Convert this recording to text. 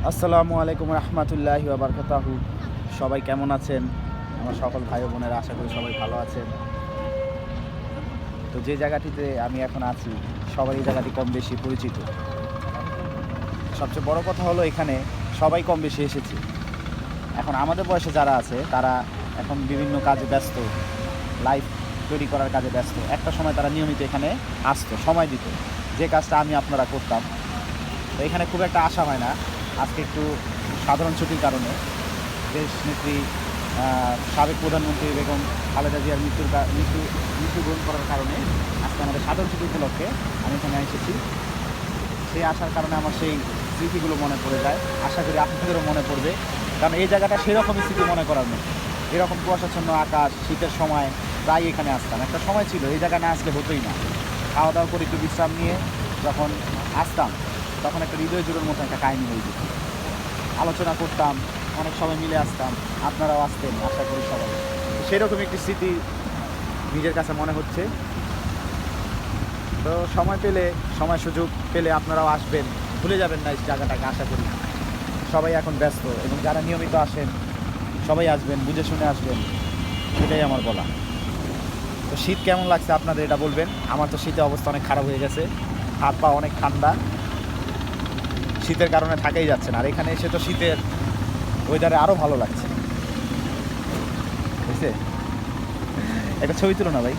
আসসালামু আলাইকুম রহমতুল্লাহি ওয়া বারাকাতুহু। সবাই কেমন আছেন? আমার সকল ভাই বোনেরা, আশা করি সবাই ভালো আছেন। তো যে জায়গাটিতে আমি এখন আছি, সবার এই জায়গাটি কম বেশি পরিচিত। সবচেয়ে বড় কথা হলো এখানে সবাই কম বেশি এসেছে। এখন আমাদের বয়সে যারা আছে তারা এখন বিভিন্ন কাজে ব্যস্ত, লাইফ তৈরি করার কাজে ব্যস্ত। একটা সময় তারা নিয়মিত এখানে আসতো, সময় দিত, যে কাজটা আমি আপনারা করতাম। তো এখানে খুব একটা আসা হয় না। আজকে একটু সাধারণ ছুটির কারণে, দেশ নেত্রী সাবেক প্রধানমন্ত্রী বেগম খালেদা জিয়ার মৃত্যুবরণ করার কারণে আজকে আমাদের সাধারণ ছুটি উপলক্ষে আমি এখানে এসেছি। সেই আসার কারণে আমার সেই স্মৃতিগুলো মনে পড়ে যায়। আশা করি আপনাদেরও মনে পড়বে, কারণ এই জায়গাটা সেরকমই স্মৃতি মনে করার মতো। এরকম কুয়াশাচ্ছন্ন আকাশ, শীতের সময় প্রায় এখানে আসতাম। একটা সময় ছিল এই জায়গায় না আসলে হতোই না। খাওয়া দাওয়া করে একটু বিশ্রাম নিয়ে যখন আসতাম, তখন একটা হৃদয় জুড়োর মতো একটা কাহিনী হয়ে যেত। আলোচনা করতাম, অনেক সবাই মিলে আসতাম, আপনারাও আসতেন আশা করি সবাই। সেরকম একটি স্মৃতি নিজের কাছে মনে হচ্ছে। তো সময় সুযোগ পেলে আপনারাও আসবেন, ভুলে যাবেন না এই জায়গাটাকে আশা করি। সবাই এখন ব্যস্ত, এবং যারা নিয়মিত আসেন সবাই আসবেন, বুঝে শুনে আসবেন, এটাই আমার বলা। তো শীত কেমন লাগছে আপনাদের এটা বলবেন। আমার তো শীতে অবস্থা অনেক খারাপ হয়ে গেছে, হাত পা অনেক ঠান্ডা, শীতের কারণে থাকাই যাচ্ছে না। আর এখানে এসে তো শীতের ওয়েদারে আরও ভালো লাগছে, বুঝছে? একটা ছবি তুলো না ভাই।